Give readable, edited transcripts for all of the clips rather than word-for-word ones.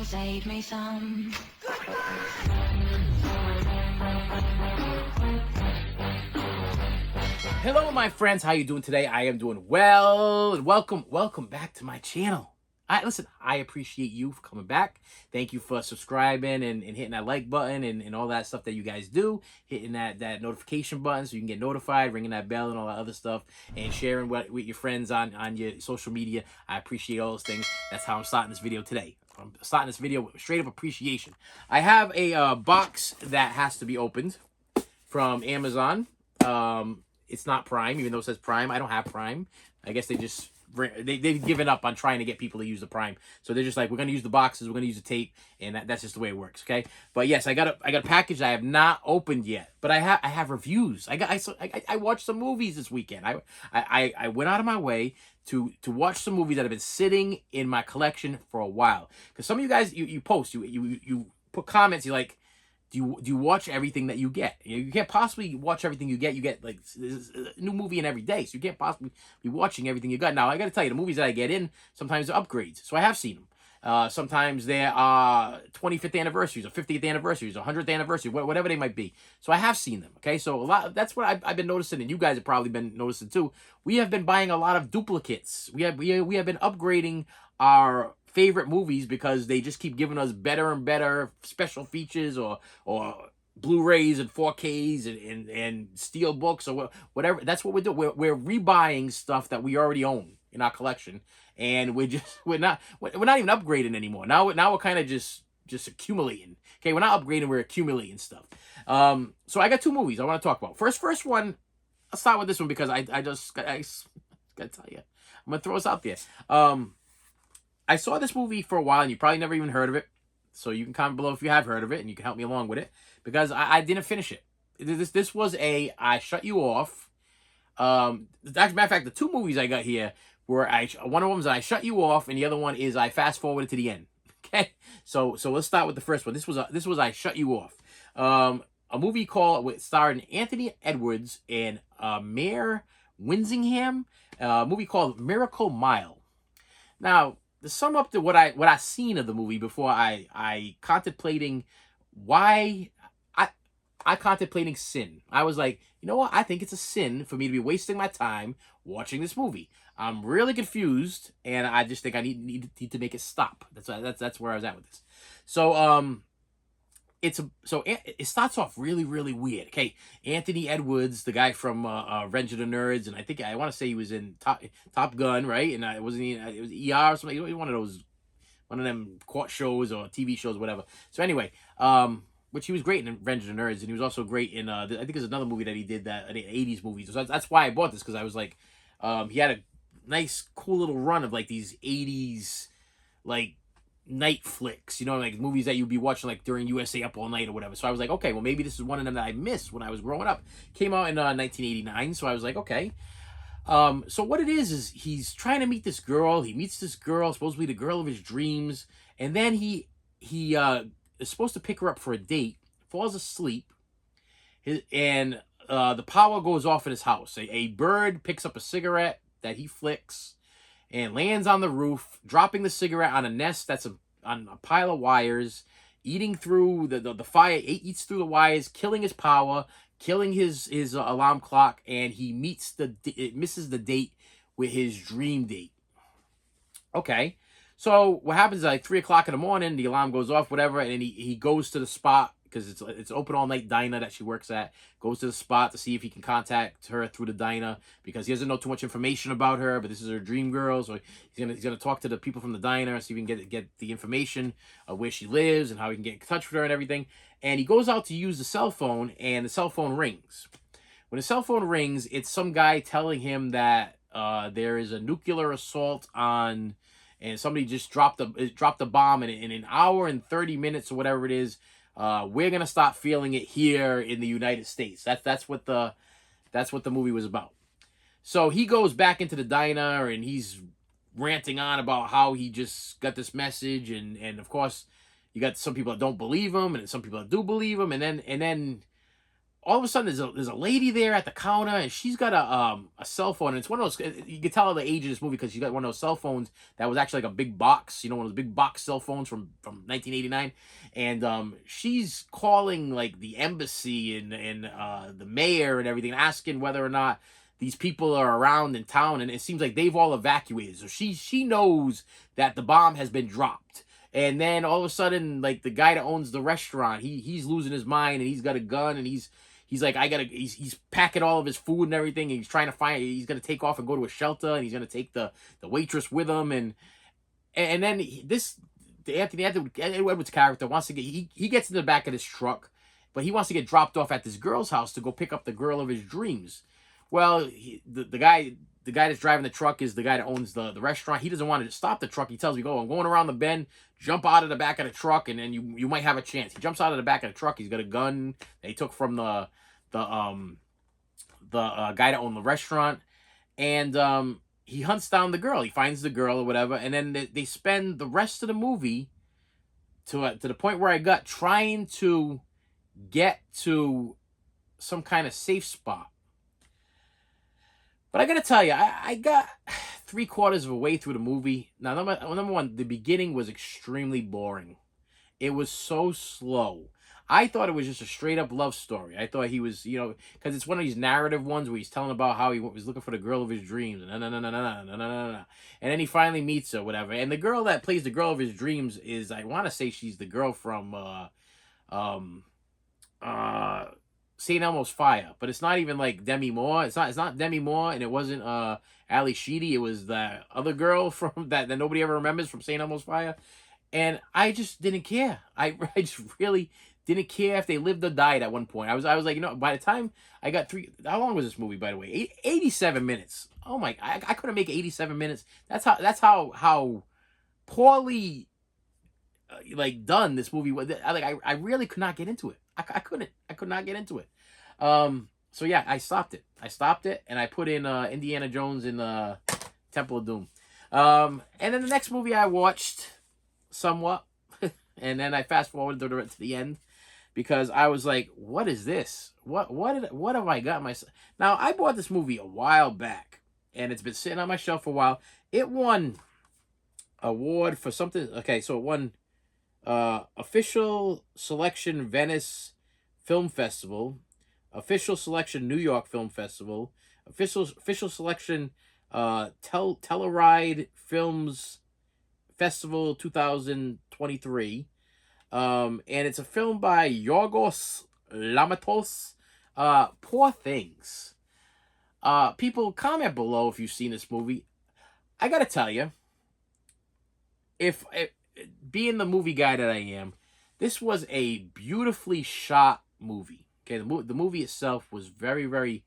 save me some. Hello, my friends. How you doing today? I am doing well, and welcome back to my channel. Listen, I appreciate you for coming back. Thank you for subscribing and hitting that like button and all that stuff that you guys do. Hitting that notification button so you can get notified, ringing that bell and all that other stuff, and sharing with your friends on your social media. I appreciate all those things. That's how I'm starting this video today. I'm starting this video with straight up appreciation. I have a box that has to be opened from Amazon. It's not Prime, even though it says Prime. I don't have Prime. I guess they've given up on trying to get people to use the Prime. So they're just like, we're going to use the boxes, we're going to use the tape, and that's just the way it works, okay? But yes, I got a package I have not opened yet, but I have reviews. I watched some movies this weekend. I went out of my way to watch some movies that have been sitting in my collection for a while. Because some of you guys, you post, you put comments, you're like, do you watch everything that you get? You can't possibly watch everything you get. You get like a new movie in every day, so you can't possibly be watching everything you got. Now, I got to tell you, the movies that I get in, sometimes they're upgrades, so I have seen them. Sometimes there are 25th anniversaries or 50th anniversaries or 100th anniversary, whatever they might be. So I have seen them, okay? So that's what I've been noticing, and you guys have probably been noticing too. We have been buying a lot of duplicates. We have been upgrading our favorite movies because they just keep giving us better and better special features or Blu-rays and 4Ks and steel books or whatever. That's what we're doing. We're rebuying stuff that we already own in our collection, and we're not even upgrading anymore. Now we're kind of just accumulating. Okay, we're not upgrading, we're accumulating stuff. So I got two movies I want to talk about. First one, I'll start with this one because I gotta tell you, I'm gonna throw this out there. I saw this movie for a while, and you probably never even heard of it. So you can comment below if you have heard of it, and you can help me along with it. Because I didn't finish it. This was I Shut You Off. As a matter of fact, the two movies I got here were one of them is I Shut You Off, and the other one is I Fast Forwarded to the End. Okay? So let's start with the first one. This was I Shut You Off. A movie starring Anthony Edwards and Mayor Winsingham. A movie called Miracle Mile. Now, to sum up what I seen of the movie before I contemplating why I contemplating sin. I was like, you know what? I think it's a sin for me to be wasting my time watching this movie. I'm really confused, and I just think I need to make it stop. That's where I was at with this. So it starts off really, really weird. Okay, Anthony Edwards, the guy from Revenge of the Nerds, and I want to say he was in Top Gun, right? And it was ER or something. One of them court shows or TV shows, whatever. So anyway, which he was great in Revenge of the Nerds, and he was also great in I think there's another movie that he did that 80s movies. So that's why I bought this, because I was like, he had a nice, cool little run of like these 80s like night flicks, you know, like movies that you'd be watching like during USA Up All Night or whatever. So I was like, okay, well, maybe this is one of them that I missed when I was growing up. Came out in 1989, so I was like, okay. So what it is he's trying to meet this girl. He meets this girl, supposedly the girl of his dreams, and then he is supposed to pick her up for a date, falls asleep, and the power goes off in his house. A bird picks up a cigarette that he flicks and lands on the roof, dropping the cigarette on a nest that's on a pile of wires, eating through the fire, eats through the wires, killing his power, killing his alarm clock, and he misses the date with his dream date. Okay, so what happens is like 3 o'clock in the morning, the alarm goes off, whatever, and he goes to the spot, because it's open all night diner that she works at. Goes to the spot to see if he can contact her through the diner, because he doesn't know too much information about her, but this is her dream girl. So he's gonna talk to the people from the diner, see if he can get the information of where she lives and how he can get in touch with her and everything. And he goes out to use the cell phone, and the cell phone rings. When the cell phone rings, it's some guy telling him that there is a nuclear assault on, and somebody just dropped a bomb in an hour and 30 minutes or whatever it is. We're gonna start feeling it here in the United States. That's what the movie was about. So he goes back into the diner, and he's ranting on about how he just got this message, and of course you got some people that don't believe him, and some people that do believe him, and then all of a sudden there's a lady there at the counter, and she's got a cell phone, and it's one of those, you can tell the age of this movie because she got one of those cell phones that was actually like a big box, one of those big box cell phones from 1989. And she's calling like the embassy and the mayor and everything, asking whether or not these people are around in town, and it seems like they've all evacuated, so she knows that the bomb has been dropped. And then all of a sudden, like, the guy that owns the restaurant, he's losing his mind, and he's got a gun, and he's like, he's packing all of his food and everything, and he's gonna take off and go to a shelter, and he's gonna take the waitress with him. And then Anthony Edwards character wants to he gets in the back of this truck, but he wants to get dropped off at this girl's house to go pick up the girl of his dreams. Well, the guy that's driving the truck is the guy that owns the restaurant. He doesn't want to stop the truck. He tells me, "Go, I'm going around the bend. Jump out of the back of the truck, and then you might have a chance." He jumps out of the back of the truck. He's got a gun that he took from the guy that owned the restaurant, and he hunts down the girl. He finds the girl or whatever, and then they spend the rest of the movie to the point where I got trying to get to some kind of safe spot. But I gotta tell you, I got 3/4 of a way through the movie. Now, number one, the beginning was extremely boring. It was so slow. I thought it was just a straight up love story. I thought he was, because it's one of these narrative ones where he's telling about how he was looking for the girl of his dreams, and and then he finally meets her, whatever. And the girl that plays the girl of his dreams is, I want to say she's the girl from St. Elmo's Fire, but it's not even like Demi Moore. It's not Demi Moore, and it wasn't Ali Sheedy. It was the other girl from that nobody ever remembers from St. Elmo's Fire. And I just didn't care. I just really didn't care if they lived or died at one point. I was like, by the time I got how long was this movie, by the way? 87 minutes. Oh my, I couldn't make 87 minutes. That's how poorly like done this movie was. I really could not get into it. I could not get into it. So yeah, I stopped it, and I put in Indiana Jones in Temple of Doom. And then the next movie I watched somewhat, and then I fast forwarded to the end, because I was like, what is this? What have I got myself? Now, I bought this movie a while back, and it's been sitting on my shelf for a while. It won award for something. Okay, so it won official selection Venice Film Festival, official selection New York Film Festival, official selection Telluride Films Festival 2023, and it's a film by Yorgos Lamatos. Poor Things. People, comment below if you've seen this movie. I gotta tell you, if being the movie guy that I am, this was a beautifully shot movie. Okay, the movie itself was very, very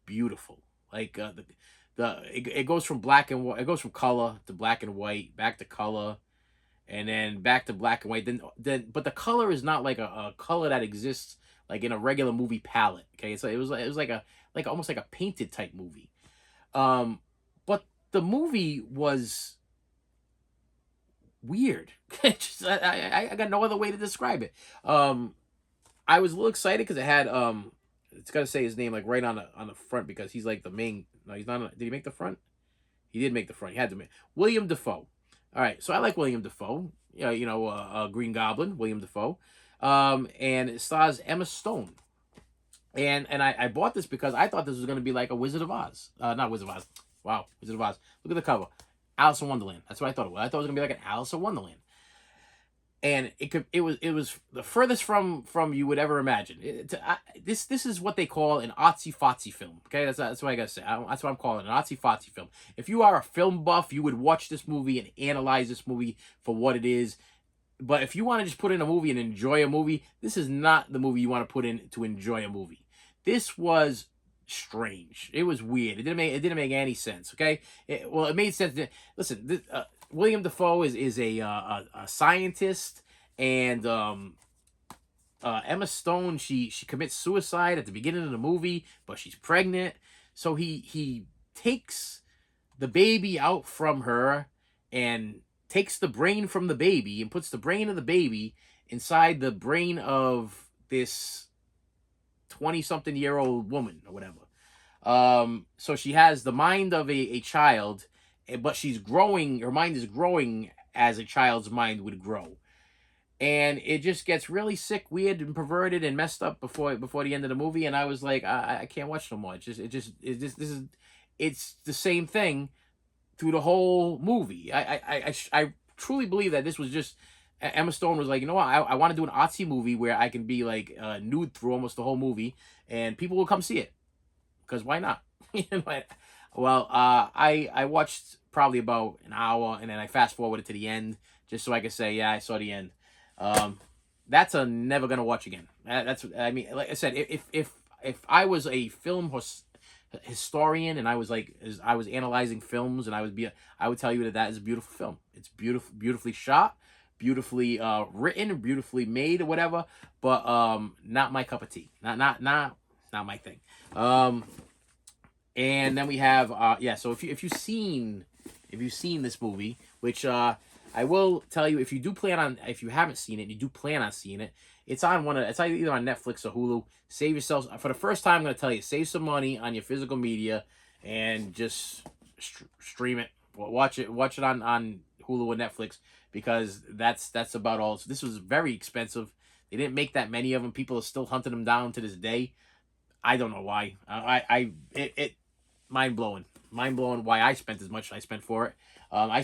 beautiful. Like it goes from black and white, it goes from color to black and white, back to color, and then back to black and white. But the color is not like a color that exists like in a regular movie palette. Okay, so it was like almost like a painted type movie. But the movie was weird. I got no other way to describe it. I was a little excited because it had it's got to say his name like right on the front, because he's like the main. No, he's not. Did he make the front? He did make the front. He had to make William Dafoe. All right, so I like William Dafoe. Green Goblin, William Dafoe, and it stars Emma Stone. And I bought this because I thought this was going to be like a Wizard of Oz. Not Wizard of Oz. Wow, Wizard of Oz. Look at the cover. Alice in Wonderland. That's what I thought it was. I thought it was gonna be like an Alice in Wonderland, and it was the furthest from you would ever imagine. This is what they call an artsy fartsy film. Okay, that's what I gotta say. That's what I'm calling it, an artsy fartsy film. If you are a film buff, you would watch this movie and analyze this movie for what it is. But if you want to just put in a movie and enjoy a movie, this is not the movie you want to put in to enjoy a movie. This was strange. It was weird. It didn't make any sense. Okay. It made sense. Listen, William Dafoe is a scientist, and Emma Stone, she commits suicide at the beginning of the movie, but she's pregnant. So he takes the baby out from her and takes the brain from the baby and puts the brain of the baby inside the brain of this 20-something-year-old woman or whatever. So she has the mind of a child, but she's growing. Her mind is growing as a child's mind would grow, and it just gets really sick, weird, and perverted and messed up before the end of the movie. And I was like, I can't watch no more. It's the same thing through the whole movie. I truly believe that this was just Emma Stone was like, you know what, I want to do an artsy movie where I can be like nude through almost the whole movie, and people will come see it because why not? Well, I watched probably about an hour, and then I fast forwarded to the end just so I could say, yeah, I saw the end. That's a never gonna watch again. That's, I mean, like I said, if I was a film historian and I was like, I was analyzing films, and I would tell you that is a beautiful film. It's beautifully shot, beautifully written, beautifully made, or whatever. But not my cup of tea. Not my thing. And then we have yeah. So if you've seen this movie, which I will tell you, if you haven't seen it, and you do plan on seeing it, it's either on Netflix or Hulu. Save yourselves, for the first time, I'm going to tell you, save some money on your physical media and just stream it. Watch it on Hulu or Netflix, because that's about all. So this was very expensive. They didn't make that many of them. People are still hunting them down to this day. I don't know why. It mind blowing why I spent as much as I spent for it. I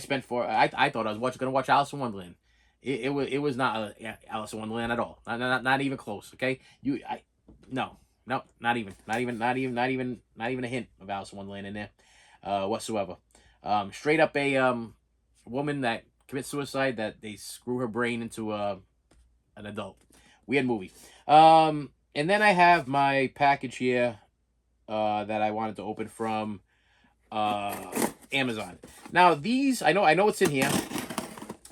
thought I was going to watch Alice in Wonderland. It was not Alice in Wonderland at all. Not even close. Okay, no, not even a hint of Alice in Wonderland in there, whatsoever. Straight up a woman that commits suicide, that they screw her brain into an adult. Weird movie. And then I have my package here that I wanted to open from Amazon. Now these, I know what's in here.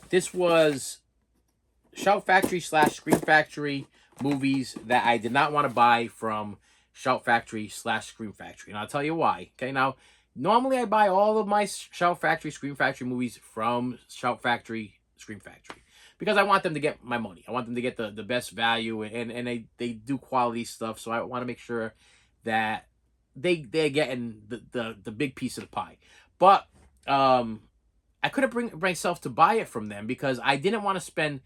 This was Shout Factory / Scream Factory movies that I did not want to buy from Shout Factory / Scream Factory. And I'll tell you why. Okay, now normally I buy all of my Shout Factory / Scream Factory movies from Shout Factory / Scream Factory, because I want them to get my money. I want them to get the best value, and they do quality stuff. So I want to make sure that they're getting the big piece of the pie. But I couldn't bring myself to buy it from them because I didn't want to spend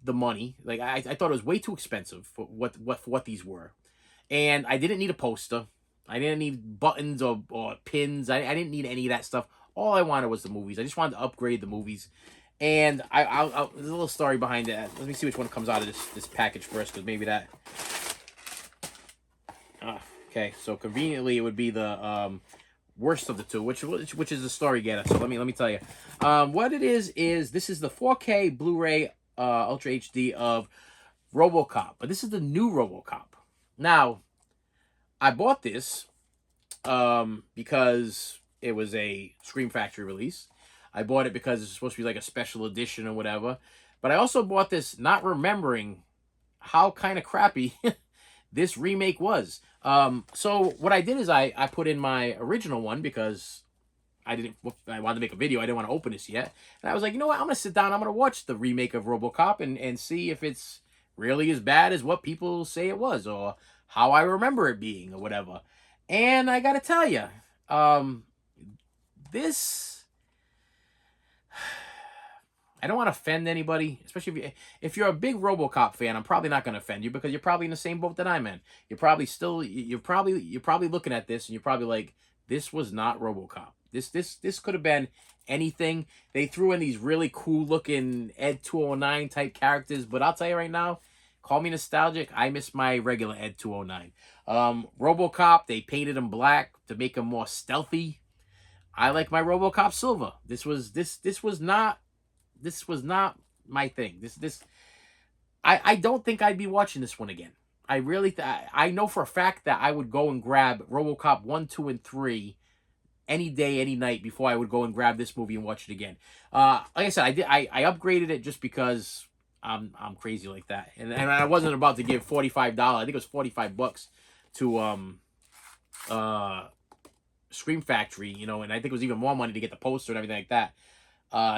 the money. Like I thought it was way too expensive for what these were, and I didn't need a poster. I didn't need buttons or pins. I didn't need any of that stuff. All I wanted was the movies. I just wanted to upgrade the movies. And there's a little story behind that. Let me see which one comes out of this package first, because maybe that. Okay, so conveniently it would be the worst of the two, which is the story getter. So let me tell you, what it is this is the 4K Blu-ray Ultra HD of Robocop, but this is the new Robocop. Now, I bought this because it was a Scream Factory release. I bought it because it's supposed to be like a special edition or whatever. But I also bought this not remembering how kind of crappy this remake was. So what I did is I put in my original one because I wanted to make a video. I didn't want to open this yet. And I was like, you know what? I'm going to sit down. I'm going to watch the remake of Robocop and see if it's really as bad as what people say it was, or how I remember it being, or whatever. And I got to tell you, this... I don't want to offend anybody, especially if you're a big Robocop fan. I'm probably not going to offend you because you're probably in the same boat that I'm in. You're probably looking at this and you're probably like, this was not Robocop. This could have been anything. They threw in these really cool looking Ed 209 type characters, but I'll tell you right now, call me nostalgic, I miss my regular Ed 209. Robocop, they painted him black to make him more stealthy. I like my Robocop silver. This was not my thing. I don't think I'd be watching this one again. I know for a fact that I would go and grab Robocop 1, 2, and 3 any day, any night before I would go and grab this movie and watch it again. Like I said, I upgraded it just because I'm crazy like that, and I wasn't about to give $45. I think it was $45 to Scream Factory, you know, and I think it was even more money to get the poster and everything like that.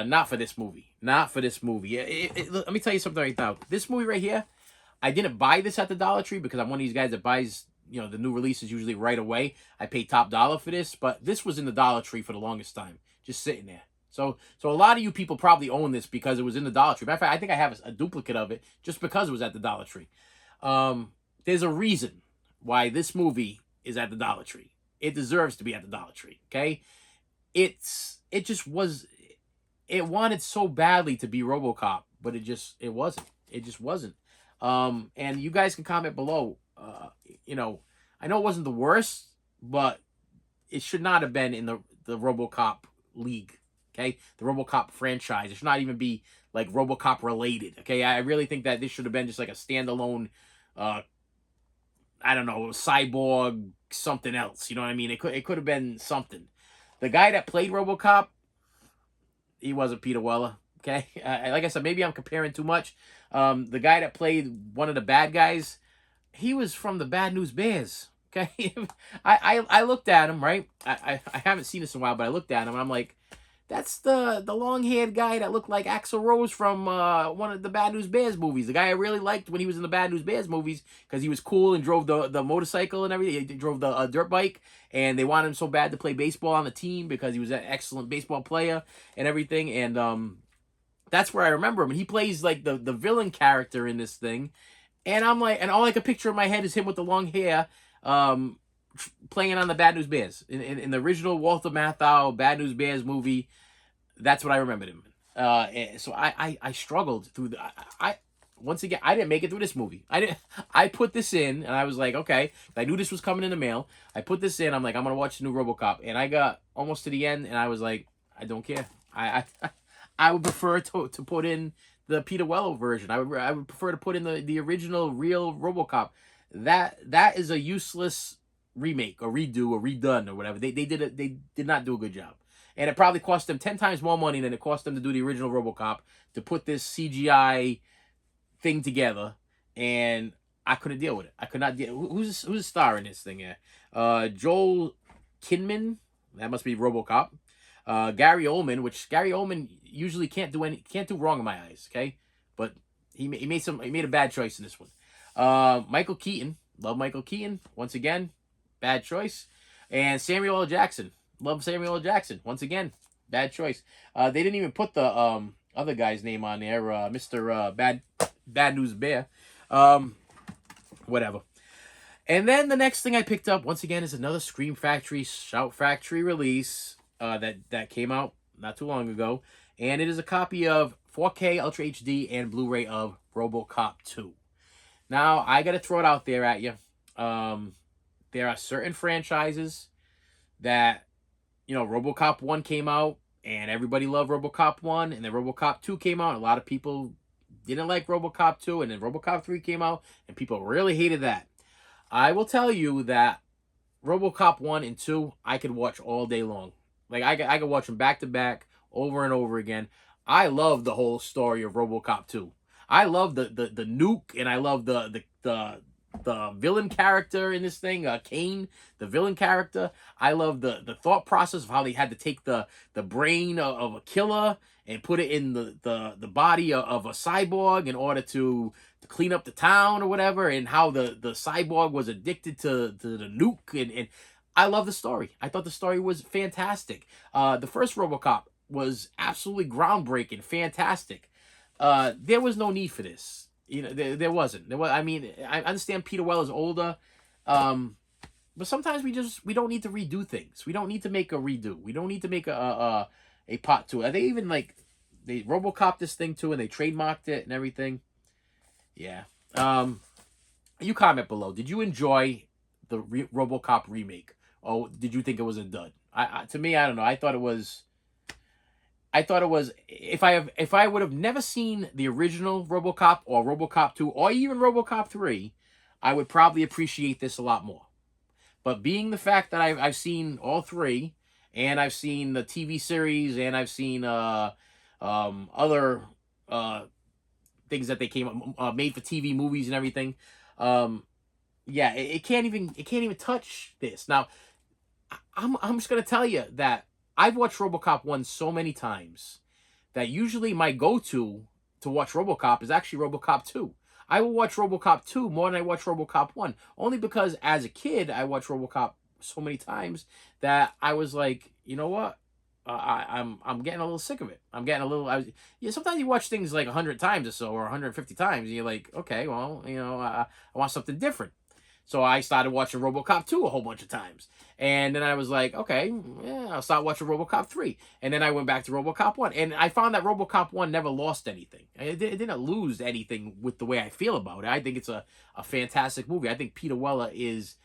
Not for this movie. Not for this movie. Let me tell you something right now. This movie right here, I didn't buy this at the Dollar Tree because I'm one of these guys that buys you know, the new release is usually right away. I pay top dollar for this, but this was in the Dollar Tree for the longest time, just sitting there. So a lot of you people probably own this because it was in the Dollar Tree. Matter of fact, I think I have a duplicate of it just because it was at the Dollar Tree. There's a reason why this movie is at the Dollar Tree. It deserves to be at the Dollar Tree. Okay, it just was. It wanted so badly to be RoboCop, but it wasn't. It just wasn't. And you guys can comment below. You know, I know it wasn't the worst, but it should not have been in the RoboCop league. Okay, the RoboCop franchise. It should not even be like RoboCop related. Okay, I really think that this should have been just like a standalone. I don't know, cyborg something else. You know what I mean? It could have been something. The guy that played RoboCop, he wasn't Peter Weller. Okay, like I said, maybe I'm comparing too much. The guy that played one of the bad guys, he was from the Bad News Bears. Okay, I looked at him, right. I haven't seen this in a while, but I looked at him and I'm like, that's the long-haired guy that looked like Axl Rose from one of the Bad News Bears movies. The guy I really liked when he was in the Bad News Bears movies because he was cool and drove the motorcycle and everything. He drove the dirt bike, and they wanted him so bad to play baseball on the team because he was an excellent baseball player and everything. And that's where I remember him. And he plays like the villain character in this thing. And I'm like, and all I could picture in my head is him with the long hair, playing on the Bad News Bears in the original Walter Matthau Bad News Bears movie. That's what I remembered him. And so I struggled through once again, I didn't make it through this movie. I put this in and I was like, okay, I knew this was coming in the mail. I put this in. I'm like, I'm gonna watch the new RoboCop, and I got almost to the end and I was like, I don't care. I would prefer to put in the Peter Weller version. I would prefer to put in the original real RoboCop. That is a useless remake or redo or redone or whatever. They did not do a good job. And it probably cost them 10 times more money than it cost them to do the original RoboCop to put this CGI thing together. And I couldn't deal with it. I could not deal. Who's the star in this thing here? Joel Kinnaman. That must be RoboCop. Gary Oldman, which Gary Oldman usually can't do wrong in my eyes. Okay, but he made a bad choice in this one. Michael Keaton. Love Michael Keaton. Once again, bad choice. And Samuel L. Jackson. Love Samuel L. Jackson. Once again, bad choice. They didn't even put the other guy's name on there. Mr. Bad News Bear. Whatever. And then the next thing I picked up, once again, is another Scream Factory, Shout Factory release that came out not too long ago. And it is a copy of 4K Ultra HD and Blu-ray of Robocop 2. Now, I got to throw it out there at you. There are certain franchises that, you know, Robocop 1 came out, and everybody loved Robocop 1, and then Robocop 2 came out, and a lot of people didn't like Robocop 2, and then Robocop 3 came out, and people really hated that. I will tell you that Robocop 1 and 2, I could watch all day long. Like, I could watch them back to back, over and over again. I love the whole story of Robocop 2. I love the nuke, and I love the villain character in this thing, Kane, the villain character. I love the thought process of how they had to take the brain of a killer and put it in the body of a cyborg in order to clean up the town or whatever, and how the cyborg was addicted to the nuke. And I love the story. I thought the story was fantastic. The first Robocop was absolutely groundbreaking, fantastic. There was no need for this. You know, there wasn't. I mean, I understand Peter Weller's older, but sometimes we don't need to redo things. We don't need to make a redo. We don't need to make a part two. They even they Robocop this thing too, and they trademarked it and everything. Yeah. You comment below. Did you enjoy the Robocop remake, or did you think it was a dud? To me, I don't know. I thought it was. If I would have never seen the original Robocop or Robocop 2 or even Robocop 3, I would probably appreciate this a lot more. But being the fact that I've seen all three, and I've seen the TV series, and I've seen other things that they came made for TV movies and everything, yeah, it can't even touch this. Now, I'm just gonna tell you that I've watched Robocop 1 so many times that usually my go-to to watch Robocop is actually Robocop 2. I will watch Robocop 2 more than I watch Robocop 1. Only because as a kid, I watched Robocop so many times that I was like, you know what? I'm getting a little sick of it. I'm getting a little. Yeah. Sometimes you watch things like 100 times or so, or 150 times, and you're like, okay, well, I want something different. So I started watching Robocop 2 a whole bunch of times. And then I was like, okay, yeah, I'll start watching Robocop 3. And then I went back to Robocop 1. And I found that Robocop 1 never lost anything. It didn't lose anything with the way I feel about it. I think it's a fantastic movie. I think Peter Weller is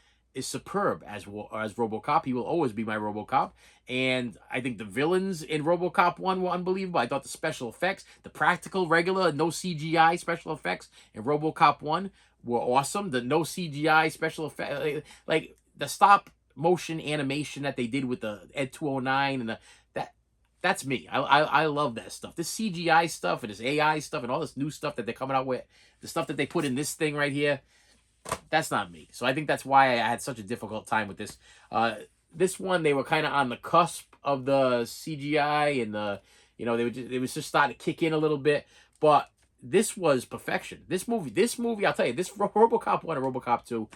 superb as Robocop. He will always be my Robocop. And I think the villains in Robocop 1 were unbelievable. I thought the special effects, the practical, regular, no CGI special effects in Robocop 1 were awesome. The no CGI special effect, like the stop motion animation that they did with the Ed 209 and that's me. I love that stuff. This CGI stuff and this AI stuff and all this new stuff that they're coming out with, the stuff that they put in this thing right here, that's not me. So I think that's why I had such a difficult time with this. This one, they were kind of on the cusp of the CGI and they was just starting to kick in a little bit, but this was perfection. This movie, I'll tell you, this Robocop 1 and Robocop 2,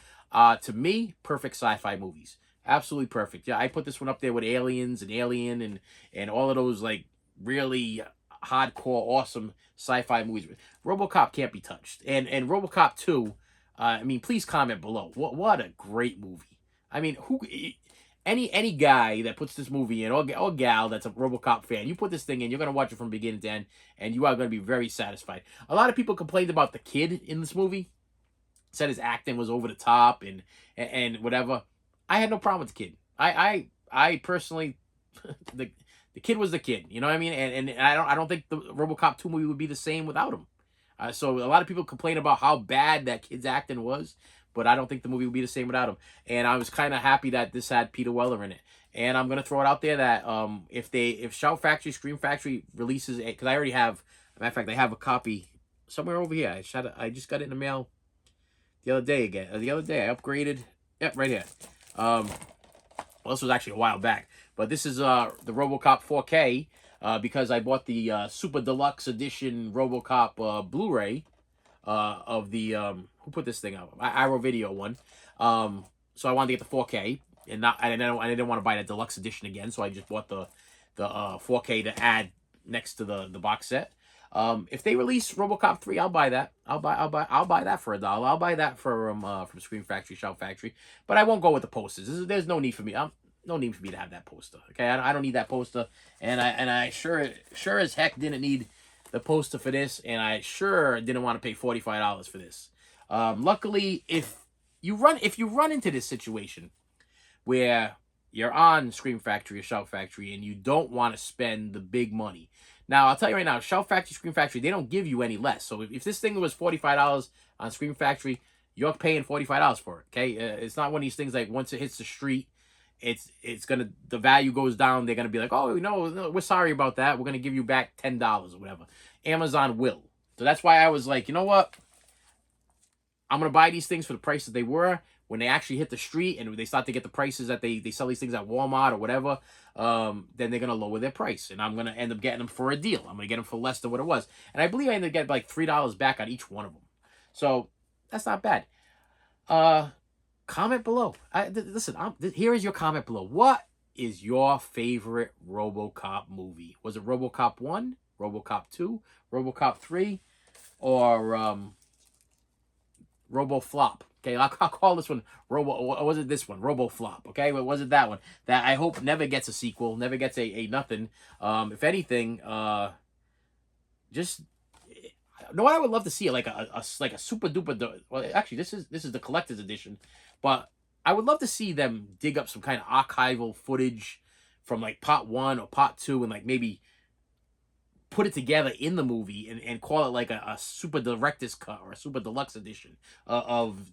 to me, perfect sci-fi movies. Absolutely perfect. Yeah, I put this one up there with Aliens and Alien and all of those like really hardcore, awesome sci-fi movies. Robocop can't be touched. And Robocop 2, I mean, please comment below. What a great movie. I mean, any guy that puts this movie in, or gal that's a Robocop fan, you put this thing in, you're gonna watch it from beginning to end, and you are gonna be very satisfied. A lot of people complained about the kid in this movie, said his acting was over the top and whatever. I had no problem with the kid. I personally, the kid was the kid. You know what I mean? And I don't think the Robocop 2 movie would be the same without him. So a lot of people complain about how bad that kid's acting was, but I don't think the movie would be the same without him. And I was kind of happy that this had Peter Weller in it. And I'm gonna throw it out there that if Shout Factory, Scream Factory releases it, because I already have, as a matter of fact, I have a copy somewhere over here. I just got it in the mail the other day again. The other day I upgraded. Yep, right here. Well, this was actually a while back, but this is the Robocop 4K. Because I bought the Super Deluxe Edition Robocop Blu-ray of the who put this thing out? Arrow Video one. So I wanted to get the 4K, and I didn't want to buy the deluxe edition again, so I just bought the 4K to add next to the box set. If they release Robocop 3, I'll buy that. I'll buy that for $1. I'll buy that from Scream Factory, Shout Factory. But I won't go with the posters. There's no need for me. No need for me to have that poster. Okay, I don't need that poster, and I sure as heck didn't need the poster for this, and I sure didn't want to pay $45 for this. Luckily, if you run into this situation where you're on Scream Factory or Shout Factory and you don't want to spend the big money. Now, I'll tell you right now, Shout Factory, Scream Factory, they don't give you any less. So if this thing was $45 on Scream Factory, you're paying $45 for it. Okay, it's not one of these things like once it hits the street, the value goes down. They're gonna be like, oh no, we're sorry about that. We're gonna give you back $10 or whatever. Amazon will. So that's why I was like, you know what? I'm gonna buy these things for the price that they were. When they actually hit the street and they start to get the prices that they sell these things at Walmart or whatever, then they're going to lower their price. And I'm going to end up getting them for a deal. I'm going to get them for less than what it was. And I believe I ended up getting like $3 back on each one of them. So that's not bad. Comment below. Listen, here is your comment below. What is your favorite Robocop movie? Was it Robocop 1, Robocop 2, Robocop 3, or Roboflop? Okay, I'll call this one or was it this one? Roboflop, okay? But was it that one? That I hope never gets a sequel, never gets a nothing. If anything, just... You know what I would love to see? Like a super duper... Well, actually, this is the collector's edition. But I would love to see them dig up some kind of archival footage from like part 1 or part 2 and like maybe put it together in the movie and call it like a super director's cut or a super deluxe edition of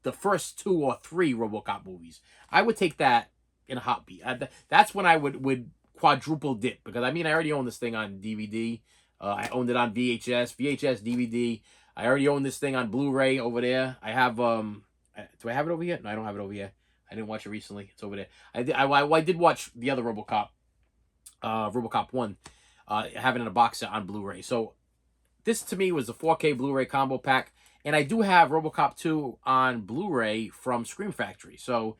the first 2 or 3 Robocop movies. I would take that in a heartbeat. That's when I would quadruple dip, because I mean, I already own this thing on DVD. I owned it on VHS, DVD. I already own this thing on Blu-ray over there. I have do I have it over here? No, I don't have it over here. I didn't watch it recently. It's over there. I did watch the other Robocop, Robocop 1. I have it in a box set on Blu-ray. So this to me was the 4K Blu-ray combo pack. And I do have Robocop 2 on Blu-ray from Scream Factory. So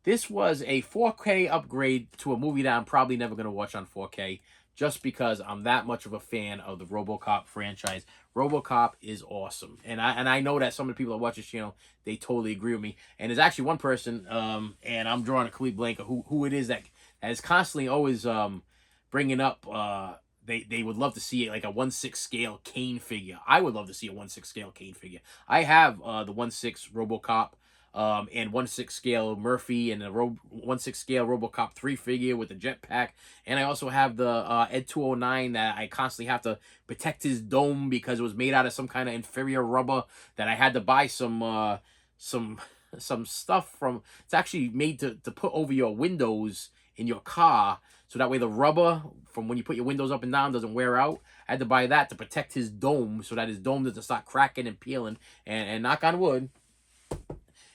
this was a 4K upgrade to a movie that I'm probably never going to watch on 4K just because I'm that much of a fan of the Robocop franchise. Robocop is awesome. And I know that some of the people that watch this channel, they totally agree with me. And there's actually one person, and I'm drawing a complete blank of who it is that is constantly always bringing up they would love to see like a 1/6 scale Kane figure. I would love to see a 1/6 scale Kane figure. I have the 1/6 Robocop and 1/6 scale Murphy and a 1/6 scale Robocop 3 figure with the jetpack. And I also have the Ed 209 that I constantly have to protect his dome because it was made out of some kind of inferior rubber that I had to buy some some stuff from. It's actually made to put over your windows in your car, so that way the rubber from when you put your windows up and down doesn't wear out. I had to buy that to protect his dome so that his dome doesn't start cracking and peeling. And knock on wood,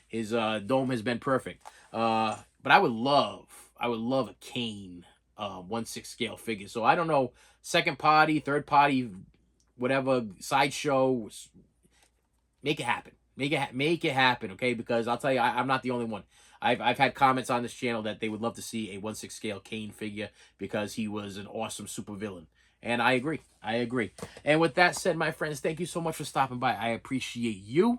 his dome has been perfect. But I would love a Kane 1/6 scale figure. So I don't know, second party, third party, whatever, sideshow, make it happen. Make it happen, okay? Because I'll tell you, I'm not the only one. I've had comments on this channel that they would love to see a 1/6 scale Kane figure because he was an awesome supervillain. And I agree. I agree. And with that said, my friends, thank you so much for stopping by. I appreciate you.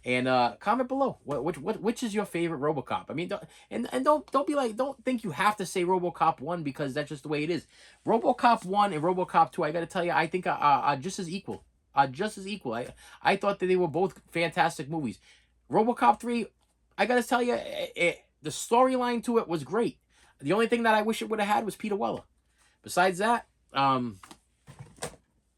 And comment below which is your favorite RoboCop. I mean, don't be like, don't think you have to say RoboCop 1 because that's just the way it is. RoboCop 1 and RoboCop 2, I got to tell you, I think are just as equal. Just as equal. I thought that they were both fantastic movies. RoboCop 3, I got to tell you, the storyline to it was great. The only thing that I wish it would have had was Peter Weller. Besides that, I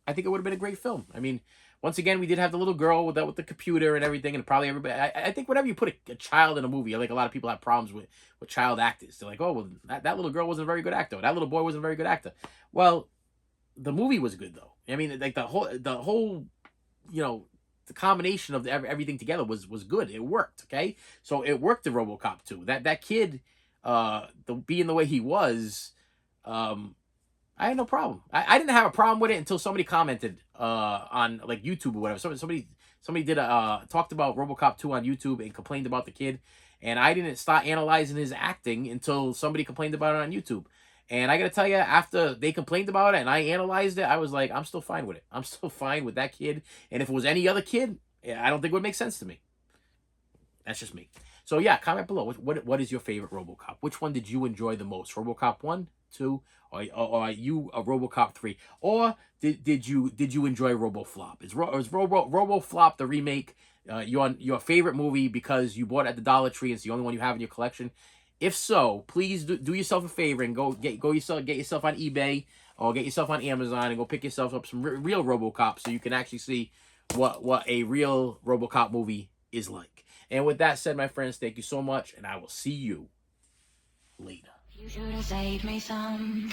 think it would have been a great film. I mean, once again, we did have the little girl with the computer and everything, and probably everybody. I think whenever you put a child in a movie, like a lot of people have problems with child actors. They're like, oh, well, that little girl wasn't a very good actor. That little boy wasn't a very good actor. Well, the movie was good though. I mean, like the whole, the combination of everything together was good. It worked. Okay, so it worked in RoboCop 2. That kid, being the way he was, I had no problem. I didn't have a problem with it until somebody commented on like YouTube or whatever. Somebody did talked about RoboCop 2 on YouTube and complained about the kid, and I didn't start analyzing his acting until somebody complained about it on YouTube. And I got to tell you, after they complained about it and I analyzed it, I was like, I'm still fine with it. I'm still fine with that kid. And if it was any other kid, I don't think it would make sense to me. That's just me. So yeah, comment below. What is your favorite RoboCop? Which one did you enjoy the most? RoboCop 1, 2, or are you a RoboCop 3? Or did you enjoy Roboflop? Is Roboflop the remake your favorite movie because you bought it at the Dollar Tree and it's the only one you have in your collection? If so, please do yourself a favor and get yourself on eBay or get yourself on Amazon and go pick yourself up some real RoboCop so you can actually see what a real RoboCop movie is like. And with that said, my friends, thank you so much, and I will see you later. You should have saved me some.